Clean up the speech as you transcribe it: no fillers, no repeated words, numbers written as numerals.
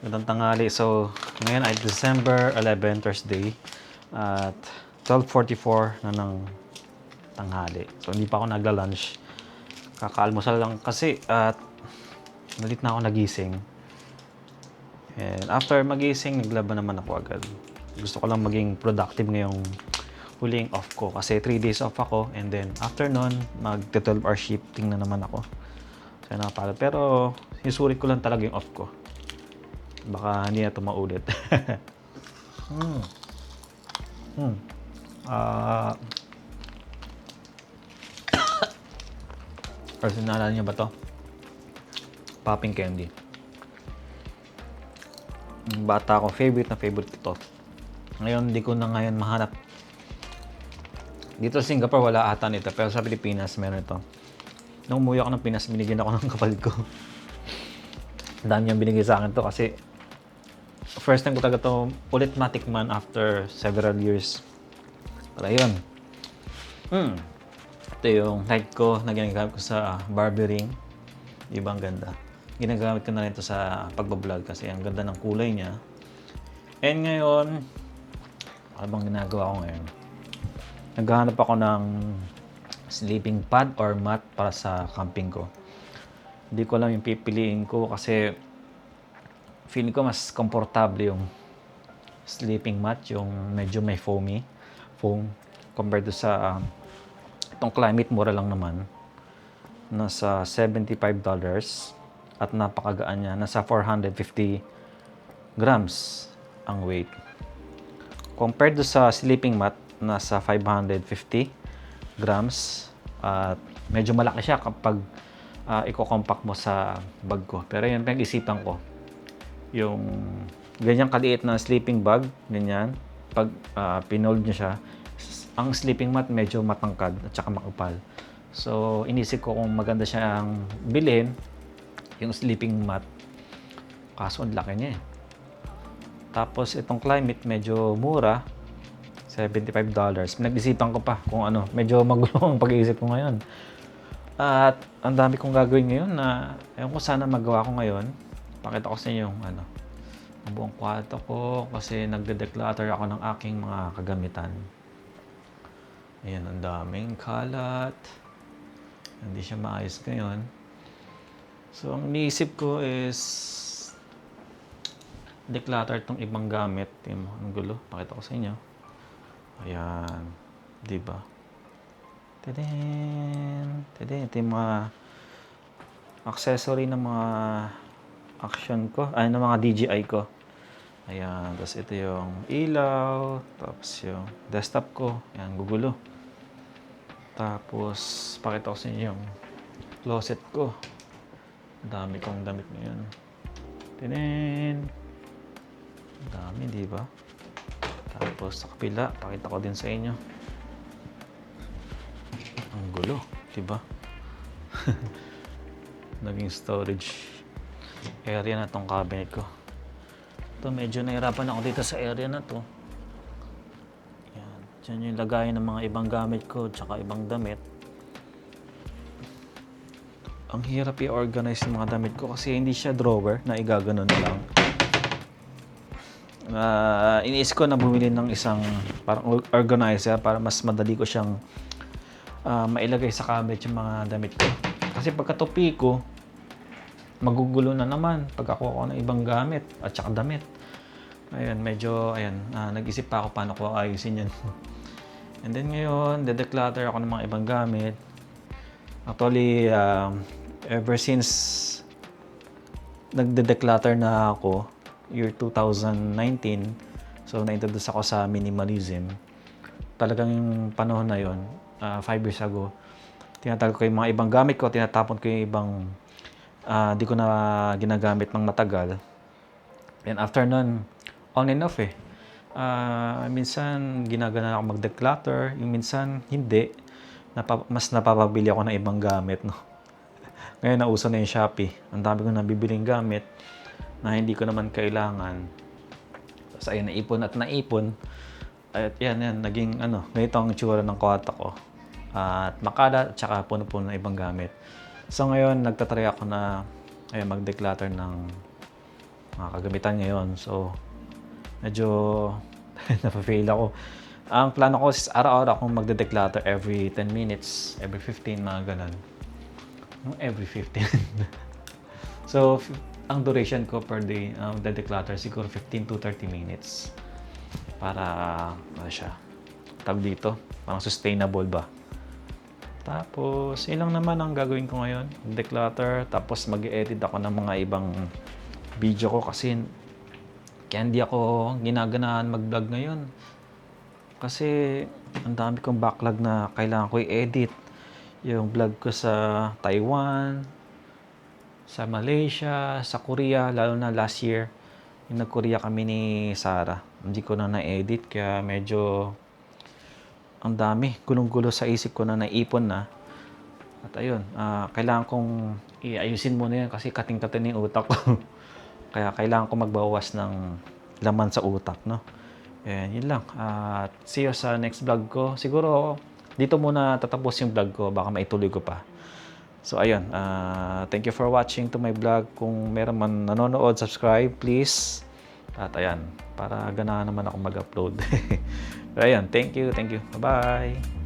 Magandang tanghali. So, ngayon ay December 11, Thursday. At 12:44 na ng tanghali. So, hindi pa ako nagla-lunch. Kakaalmusal lang kasi at nalit na ako nagising. And after magising, naglaban naman ako agad. Gusto ko lang maging productive ngayong huling off ko. Kasi 3 days off ako. And then, after nun, mag-12-hour shifting na naman ako. So, nakapagod. Pero, isulit ko lang talaga yung off ko. Baka hindi na ito maulit. Or sinalala niyo ba to? Popping candy. Bata ko, favorite na favorite ko to. Ngayon, hindi ko na ngayon mahanap. Dito sa Singapore, wala ata nito. Pero sa Pilipinas, meron ito. Nung umuwi ako ng Pinas, binigyan ako ng kapatid ko. Dami niyang binigay sa akin to kasi first time ko talaga to ulit matikman after several years. Pero yun. Ito yung light ko na ginagamit ko sa barbering. Di ba ang ganda? Ginagamit ko na rin ito sa pagbablog kasi ang ganda ng kulay niya. And ngayon, ano bang ginagawa ko ngayon? Naghahanap ako ng sleeping pad or mat para sa camping ko. Hindi ko alam yung pipiliin ko kasi feeling ko mas komportable yung sleeping mat, yung medyo may foam compared to sa itong Climate, mura lang naman. Nasa $75 at napakagaan niya. Nasa 450 grams ang weight. Compared to sa sleeping mat, nasa 550 grams at medyo malaki siya kapag i-compact mo sa bag ko. Pero yun, pinag-isipan ko. Yung ganyang kaliit na sleeping bag, ganyan, pag pinold niya siya, ang sleeping mat medyo matangkad at saka makapal. So, inisip ko kung maganda siyang bilhin, yung sleeping mat. Kaso, ang laki niya eh. Tapos, itong Climate, medyo mura, $75. Pinag-isipan ko pa kung ano, medyo magulo ang pag-iisip ko ngayon. At ang dami kong gagawin ngayon na ewan ko sana magawa ko ngayon. Pakita ko sa inyo yung ano, ang buong kwarto ko kasi nagde-declutter ako ng aking mga kagamitan. Ayan, ang daming kalat. Hindi siya maayos ngayon. So, ang iniisip ko is declutter itong ibang gamit. Tingnan mo, ang gulo. Pakita ko sa inyo. Ayan. Diba? Tadaan! Tadaan! Ito yung mga accessory ng mga action ko. Ay, ng mga DJI ko. Ayan. Tapos ito yung ilaw. Tapos yung desktop ko. Ayan, gugulo. Tapos, pakita ko sa inyo yung closet ko. Dami kong damit ngayon. Tadaan! Dami, di ba? Tapos sa kabila, pakita ko din sa inyo. Ang gulo, di ba? Naging storage area na tong cabinet ko. Ito, medyo nahirapan ako dito sa area na to. Yan. Diyan yung lagayan ng mga ibang gamit ko, tsaka ibang damit. Ang hirap i-organize yung mga damit ko kasi hindi siya drawer na igaganon na lang. Iniisip ko na bumili ng isang parang organizer para mas madali ko siyang mailagay sa cabinet yung mga damit ko. Kasi pagkatupi ko, magugulo na naman pag ako ng ibang gamit at saka damit. Ayun, medyo, nag-isip pa ako paano ko ayusin yan. And then ngayon, de-declutter ako ng mga ibang gamit. Actually, ever since nagde-declutter na ako, year 2019, so na-introduce ako sa minimalism. Talagang yung panahon na yon, 5 years ago, tinatago ko yung mga ibang gamit ko, tinatapon ko yung ibang di ko na ginagamit ng matagal. And after nun, on and off eh. Minsan ginagana ako mag-declutter, yung minsan hindi. Mas napapabili ako ng ibang gamit, no. Ngayon nauso na yung Shopee. Ang dami ko nabibiling gamit na hindi ko naman kailangan. Tapos ayun, naipon at naipon. At yan, naging ganito ang itsura ng kwarto ko. at makalat at saka puno-puno ng ibang gamit. So ngayon, nagtatry ako na mag-declutter ng mga kagamitan ngayon. So medyo napafail ako. Ang plano ko is araw-araw akong magde-declutter every 10 minutes, every 15, mga ganun. Every 15. So, ang duration ko per day, declutter siguro 15 to 30 minutes. Para, siya, tawag dito, parang sustainable ba. Tapos, ilang naman ang gagawin ko ngayon. Declutter, tapos mag-edit ako ng mga ibang video ko kasi kaya hindi ako ginaganahan mag-vlog ngayon. Kasi ang dami kong backlog na kailangan ko i-edit. Yung vlog ko sa Taiwan, sa Malaysia, sa Korea, lalo na last year. Yung nag-Korea kami ni Sarah. Hindi ko na na-edit kaya medyo ang dami. Gulong-gulo sa isip ko na naipon na. At ayun, kailangan kong iayusin muna yan kasi kating-kating yung utak ko. Kaya kailangan ko magbawas ng laman sa utak, no? And yun lang. At see you sa next vlog ko. Siguro, dito muna tatapos yung vlog ko. Baka maituloy ko pa. So, ayun. Thank you for watching to my vlog. Kung meron man nanonood, subscribe, please. At ayan, para ganahan naman ako mag-upload. Pero ayun, thank you. Bye-bye.